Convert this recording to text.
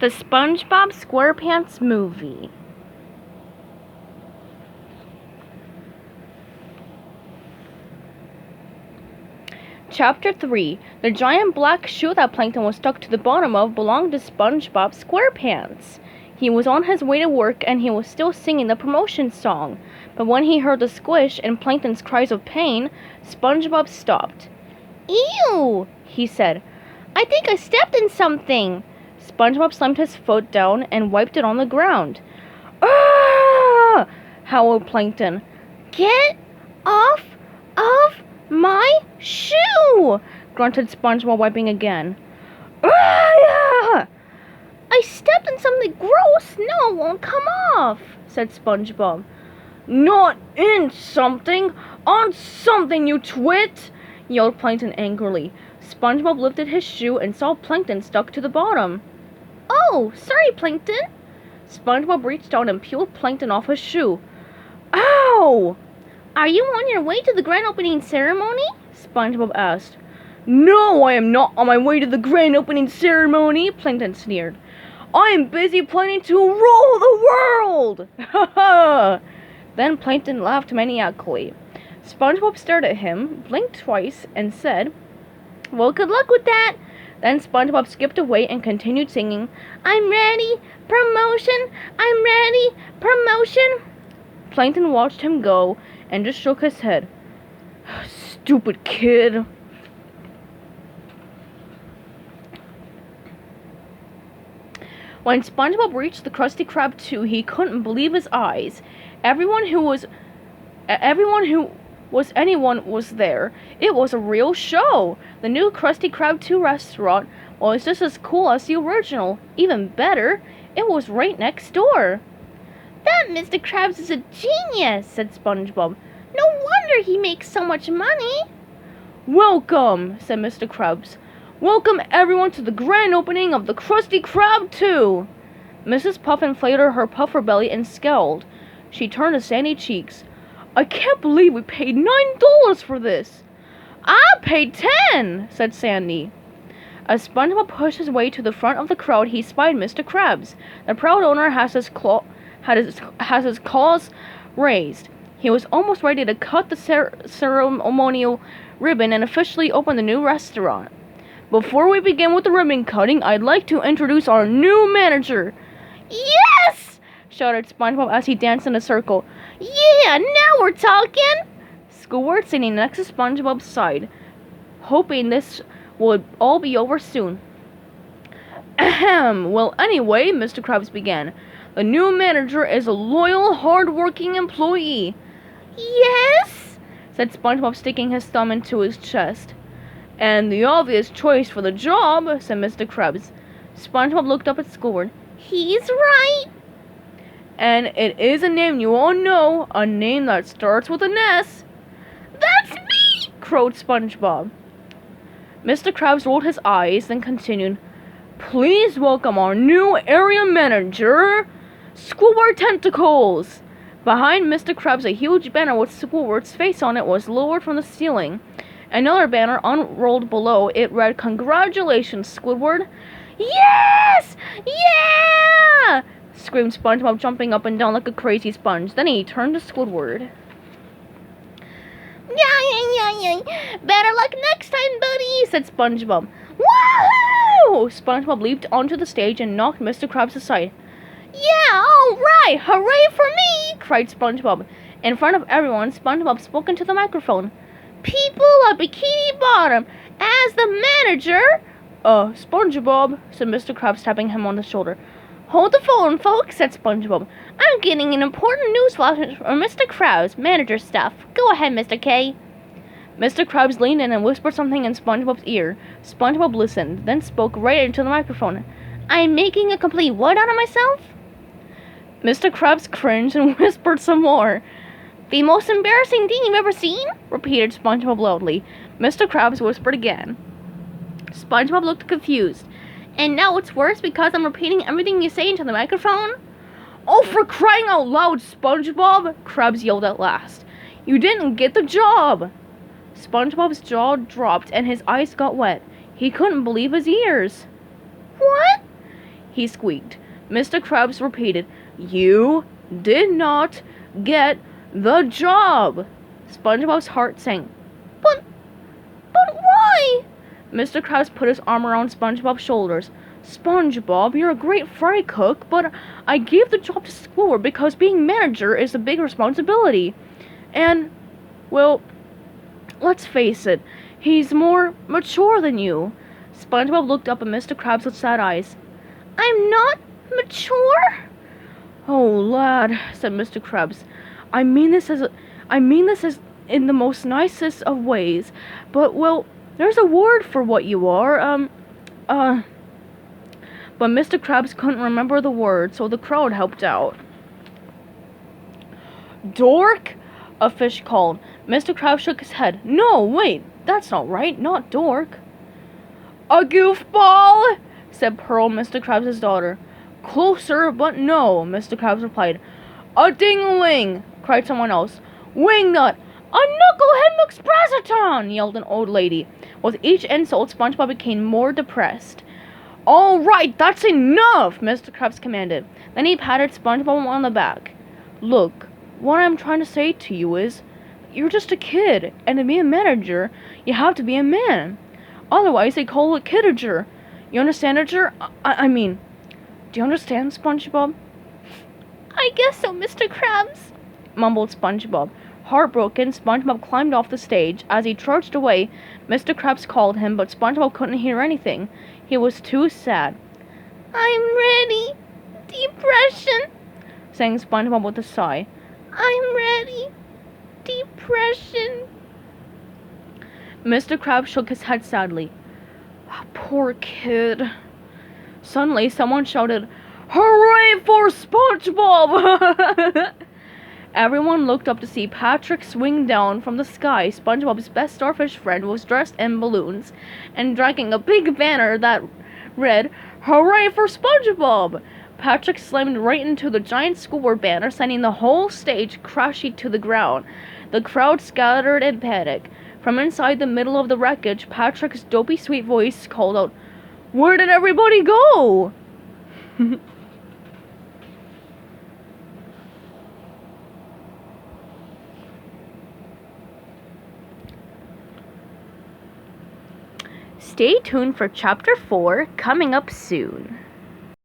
The SpongeBob SquarePants movie. Chapter 3. The giant black shoe that Plankton was stuck to the bottom of belonged to SpongeBob SquarePants. He was on his way to work and he was still singing the promotion song. But when he heard the squish and Plankton's cries of pain, SpongeBob stopped. "Ew!" he said. "I think I stepped in something." SpongeBob slammed his foot down and wiped it on the ground. "Ah!" howled Plankton. "Get off of my shoe!" grunted SpongeBob, wiping again. "Ah! I stepped in something gross. No, it won't come off," said SpongeBob. "Not in something, on something, you twit!" yelled Plankton angrily. SpongeBob lifted his shoe and saw Plankton stuck to the bottom. "Oh, sorry, Plankton." SpongeBob reached down and peeled Plankton off his shoe. "Ow!" "Are you on your way to the grand opening ceremony?" SpongeBob asked. "No, I am not on my way to the grand opening ceremony," Plankton sneered. "I am busy planning to rule the world!" Ha ha! Then Plankton laughed maniacally. SpongeBob stared at him, blinked twice, and said, "Well, good luck with that." Then SpongeBob skipped away and continued singing, "I'm ready, promotion, I'm ready, promotion." Plankton watched him go and just shook his head. "Stupid kid." When SpongeBob reached the Krusty Krab 2, he couldn't believe his eyes. Everyone who was anyone was there. It was a real show. The new Krusty Krab 2 restaurant was just as cool as the original. Even better, it was right next door. "That Mr. Krabs is a genius," said SpongeBob. "No wonder he makes so much money." "Welcome," said Mr. Krabs. "Welcome everyone to the grand opening of the Krusty Krab 2. Mrs. Puff inflated her puffer belly and scowled. She turned to Sandy Cheeks. "I can't believe we paid $9 for this." "I paid 10, said Sandy. As SpongeBob pushed his way to the front of the crowd, he spied Mr. Krabs. The proud owner has his claws raised. He was almost ready to cut the ceremonial ribbon and officially open the new restaurant. "Before we begin with the ribbon cutting, I'd like to introduce our new manager." "Yes!" shouted SpongeBob as he danced in a circle. "Yeah, now we're talking!" Squidward, sitting next to SpongeBob's side, hoping this would all be over soon. "Ahem. Well, anyway," Mr. Krabs began, "the new manager is a loyal, hard-working employee." "Yes?" said SpongeBob, sticking his thumb into his chest. "And the obvious choice for the job," said Mr. Krabs. SpongeBob looked up at Squidward. "He's right." "And it is a name you all know, a name that starts with an S." "That's me!" crowed SpongeBob. Mr. Krabs rolled his eyes, then continued, "Please welcome our new area manager, Squidward Tentacles." Behind Mr. Krabs, a huge banner with Squidward's face on it was lowered from the ceiling. Another banner unrolled below. It read, "Congratulations, Squidward." "Yes! Yeah!" screamed SpongeBob, jumping up and down like a crazy sponge. Then he turned to Squidward. Yeah. "Better luck next time, buddy," said SpongeBob. "Woohoo!" SpongeBob leaped onto the stage and knocked Mr. Krabs aside. "Yeah, all right! Hooray for me!" cried SpongeBob. In front of everyone, SpongeBob spoke into the microphone. "People of Bikini Bottom, as the manager..." SpongeBob," said Mr. Krabs, tapping him on the shoulder. "Hold the phone, folks," said SpongeBob. "I'm getting an important news flash from Mr. Krabs, manager stuff. Go ahead, Mr. K." Mr. Krabs leaned in and whispered something in SpongeBob's ear. SpongeBob listened, then spoke right into the microphone. "I'm making a complete what out of myself?" Mr. Krabs cringed and whispered some more. "The most embarrassing thing you've ever seen?" repeated SpongeBob loudly. Mr. Krabs whispered again. SpongeBob looked confused. "And now it's worse because I'm repeating everything you say into the microphone?" "Oh, for crying out loud, SpongeBob!" Krabs yelled at last. "You didn't get the job!" SpongeBob's jaw dropped and his eyes got wet. He couldn't believe his ears. "What? he squeaked. Mr. Krabs repeated, "You did not get the job." SpongeBob's heart sank. But why? Mr. Krabs put his arm around SpongeBob's shoulders. "SpongeBob, you're a great fry cook, but I gave the job to Squidward because being manager is a big responsibility. And, well, let's face it, he's more mature than you." SpongeBob looked up at Mr. Krabs with sad eyes. "I'm not mature?" "Oh, lad," said Mr. Krabs, I mean this as in the most nicest of ways, but, well, there's a word for what you are, But Mr. Krabs couldn't remember the word, so the crowd helped out. "Dork?" a fish called. Mr. Krabs shook his head. "No, wait, that's not right, not dork." "A goofball?" said Pearl, Mr. Krabs' daughter. "Closer, but no," Mr. Krabs replied. "A dingling!" cried someone else. "Wingnut! A knucklehead McSprazaton!" yelled an old lady. With each insult, SpongeBob became more depressed. "All right, that's enough!" Mr. Krabs commanded. Then he patted SpongeBob on the back. "Look, what I'm trying to say to you is, you're just a kid, and to be a manager, you have to be a man. Otherwise, they call it kidager. You understand, Edger? I mean, do you understand, SpongeBob?" "I guess so, Mr. Krabs," mumbled SpongeBob. Heartbroken, SpongeBob climbed off the stage. As he trudged away, Mr. Krabs called him, but SpongeBob couldn't hear anything. He was too sad. "I'm ready. Depression," sang SpongeBob with a sigh. "I'm ready. Depression." Mr. Krabs shook his head sadly. "Poor kid." Suddenly, someone shouted, "Hooray for SpongeBob!" Everyone looked up to see Patrick swing down from the sky. SpongeBob's best starfish friend was dressed in balloons and dragging a big banner that read, "Hooray for SpongeBob!" Patrick slammed right into the giant Squidward banner, sending the whole stage crashing to the ground. The crowd scattered in panic. From inside the middle of the wreckage, Patrick's dopey sweet voice called out, "Where did everybody go?" Stay tuned for Chapter 4 coming up soon.